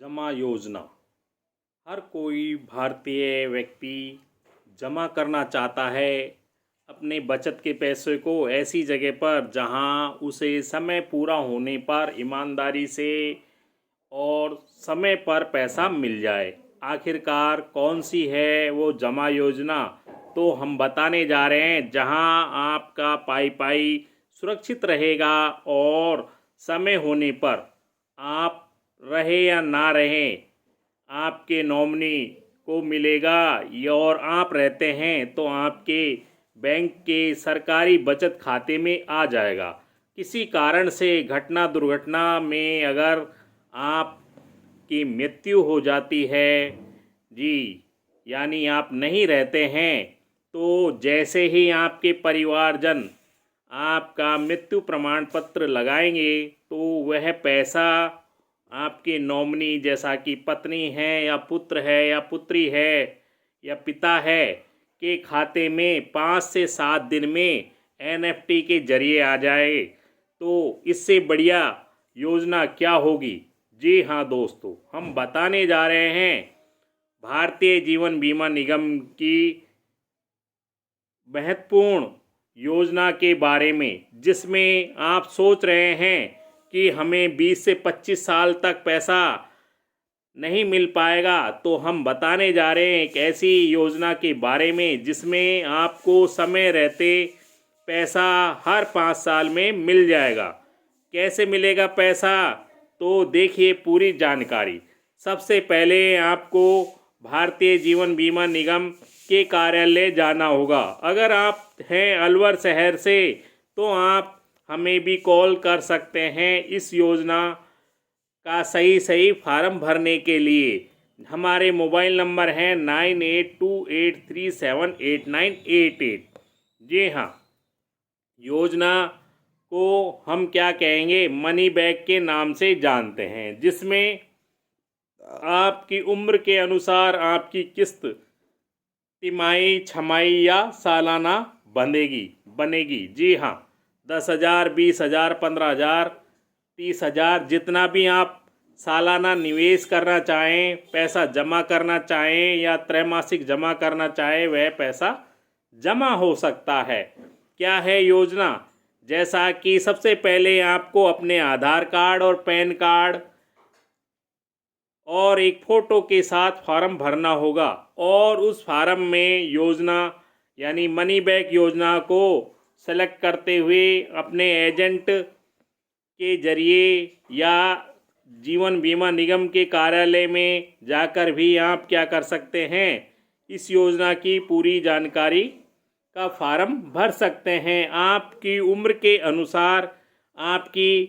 जमा योजना। हर कोई भारतीय व्यक्ति जमा करना चाहता है अपने बचत के पैसे को ऐसी जगह पर जहां उसे समय पूरा होने पर ईमानदारी से और समय पर पैसा मिल जाए। आखिरकार कौन सी है वो जमा योजना, तो हम बताने जा रहे हैं जहां आपका पाई पाई सुरक्षित रहेगा और समय होने पर आप रहे या ना रहे आपके नॉमिनी को मिलेगा, और आप रहते हैं तो आपके बैंक के सरकारी बचत खाते में आ जाएगा। किसी कारण से घटना दुर्घटना में अगर आपकी मृत्यु हो जाती है जी, यानी आप नहीं रहते हैं, तो जैसे ही आपके परिवारजन आपका मृत्यु प्रमाण पत्र लगाएंगे तो वह पैसा आपके नॉमिनी जैसा कि पत्नी है या पुत्र है या पुत्री है या पिता है के खाते में 5 से 7 दिन में एनएफटी के जरिए आ जाए। तो इससे बढ़िया योजना क्या होगी? जी हाँ दोस्तों, हम बताने जा रहे हैं भारतीय जीवन बीमा निगम की महत्वपूर्ण योजना के बारे में, जिसमें आप सोच रहे हैं कि हमें 20 से 25 साल तक पैसा नहीं मिल पाएगा। तो हम बताने जा रहे हैं एक ऐसी योजना के बारे में जिसमें आपको समय रहते पैसा हर 5 साल में मिल जाएगा। कैसे मिलेगा पैसा, तो देखिए पूरी जानकारी। सबसे पहले आपको भारतीय जीवन बीमा निगम के कार्यालय जाना होगा। अगर आप हैं अलवर शहर से तो आप हमें भी कॉल कर सकते हैं इस योजना का सही फार्म भरने के लिए। हमारे मोबाइल नंबर हैं 9828378988। जी हाँ, योजना को हम क्या कहेंगे, मनी बैग के नाम से जानते हैं, जिसमें आपकी उम्र के अनुसार आपकी किस्त तिमाही, छमाही या सालाना बनेगी। जी हाँ, 10,000, 20,000, 15,000, 30,000, जितना भी आप सालाना निवेश करना चाहें, पैसा जमा करना चाहें या त्रैमासिक जमा करना चाहें, वह पैसा जमा हो सकता है। क्या है योजना? जैसा कि सबसे पहले आपको अपने आधार कार्ड और पैन कार्ड और एक फ़ोटो के साथ फार्म भरना होगा, और उस फार्म में योजना यानी मनी बैक योजना को सेलेक्ट करते हुए अपने एजेंट के जरिए या जीवन बीमा निगम के कार्यालय में जाकर भी आप क्या कर सकते हैं, इस योजना की पूरी जानकारी का फार्म भर सकते हैं। आपकी उम्र के अनुसार आपकी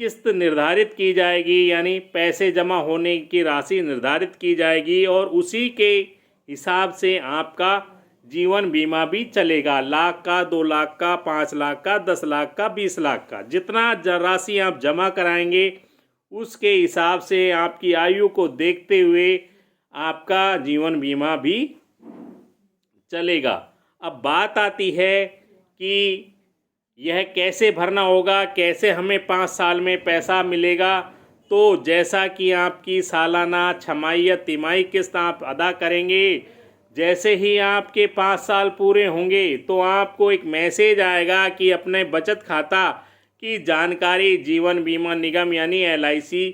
किस्त निर्धारित की जाएगी, यानी पैसे जमा होने की राशि निर्धारित की जाएगी, और उसी के हिसाब से आपका जीवन बीमा भी चलेगा। लाख का, 2 लाख का, 5 लाख का, 10 लाख का, 20 लाख का, जितना राशि आप जमा कराएंगे उसके हिसाब से आपकी आयु को देखते हुए आपका जीवन बीमा भी चलेगा। अब बात आती है कि यह कैसे भरना होगा, कैसे हमें 5 साल में पैसा मिलेगा। तो जैसा कि आपकी सालाना, छमाही या तिमाही किस्त आप अदा करेंगे, जैसे ही आपके 5 साल पूरे होंगे तो आपको एक मैसेज आएगा कि अपने बचत खाता की जानकारी जीवन बीमा निगम यानी LIC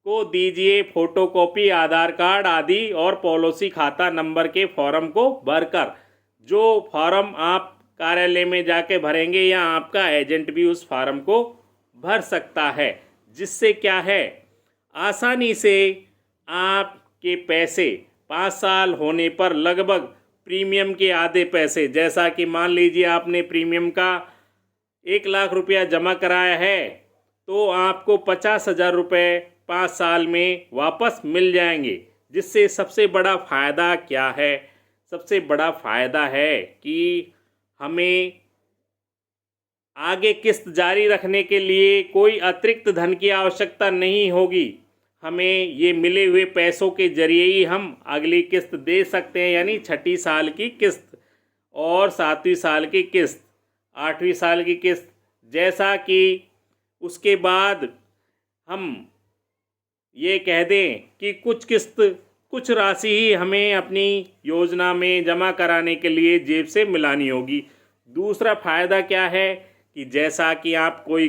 को दीजिए, फोटोकॉपी आधार कार्ड आदि और पॉलिसी खाता नंबर के फॉर्म को भरकर। जो फॉर्म आप कार्यालय में जाके भरेंगे या आपका एजेंट भी उस फार्म को भर सकता है, जिससे क्या है, आसानी से आपके पैसे 5 साल होने पर लगभग प्रीमियम के आधे पैसे, जैसा कि मान लीजिए आपने प्रीमियम का 1 लाख रुपया जमा कराया है तो आपको 50,000 रुपये 5 साल में वापस मिल जाएंगे। जिससे सबसे बड़ा फ़ायदा क्या है? सबसे बड़ा फ़ायदा है कि हमें आगे किस्त जारी रखने के लिए कोई अतिरिक्त धन की आवश्यकता नहीं होगी। हमें ये मिले हुए पैसों के जरिए ही हम अगली किस्त दे सकते हैं, यानी 6ठी साल की किस्त और 7वीं साल की किस्त, 8वीं साल की किस्त, जैसा कि उसके बाद हम ये कह दें कि कुछ राशि ही हमें अपनी योजना में जमा कराने के लिए जेब से मिलानी होगी। दूसरा फ़ायदा क्या है कि जैसा कि आप कोई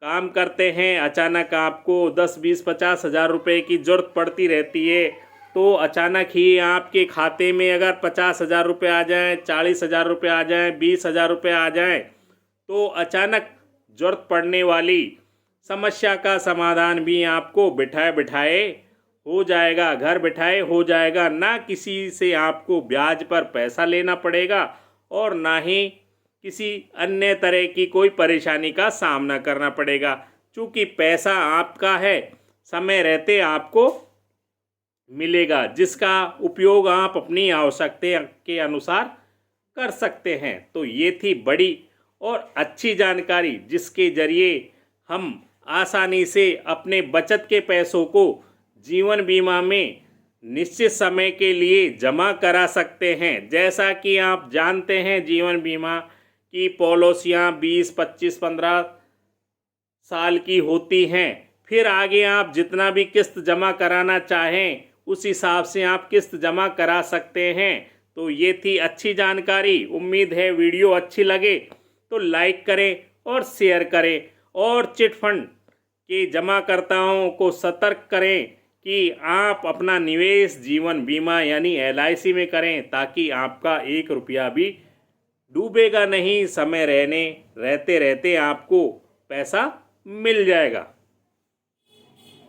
काम करते हैं, अचानक आपको 10, 20, 50 हज़ार रुपये की ज़रूरत पड़ती रहती है, तो अचानक ही आपके खाते में अगर 50 हज़ार रुपये आ जाएं, 40 हज़ार रुपये आ जाएं, 20 हज़ार रुपये आ जाएं, तो अचानक ज़रूरत पड़ने वाली समस्या का समाधान भी आपको बिठाए बिठाए हो जाएगा, घर बिठाए हो जाएगा। ना किसी से आपको ब्याज पर पैसा लेना पड़ेगा और ना ही किसी अन्य तरह की कोई परेशानी का सामना करना पड़ेगा। चूँकि पैसा आपका है, समय रहते आपको मिलेगा, जिसका उपयोग आप अपनी आवश्यकता के अनुसार कर सकते हैं। तो ये थी बड़ी और अच्छी जानकारी, जिसके ज़रिए हम आसानी से अपने बचत के पैसों को जीवन बीमा में निश्चित समय के लिए जमा करा सकते हैं। जैसा कि आप जानते हैं, जीवन बीमा की पॉलिसियाँ 20, 25, 15 साल की होती हैं। फिर आगे आप जितना भी किस्त जमा कराना चाहें, उस हिसाब से आप किस्त जमा करा सकते हैं। तो ये थी अच्छी जानकारी। उम्मीद है वीडियो अच्छी लगे तो लाइक करें और शेयर करें, और चिट फंड के जमाकर्ताओं को सतर्क करें कि आप अपना निवेश जीवन बीमा यानी LIC में करें, ताकि आपका 1 रुपया भी डूबेगा नहीं। समय रहते रहते आपको पैसा मिल जाएगा।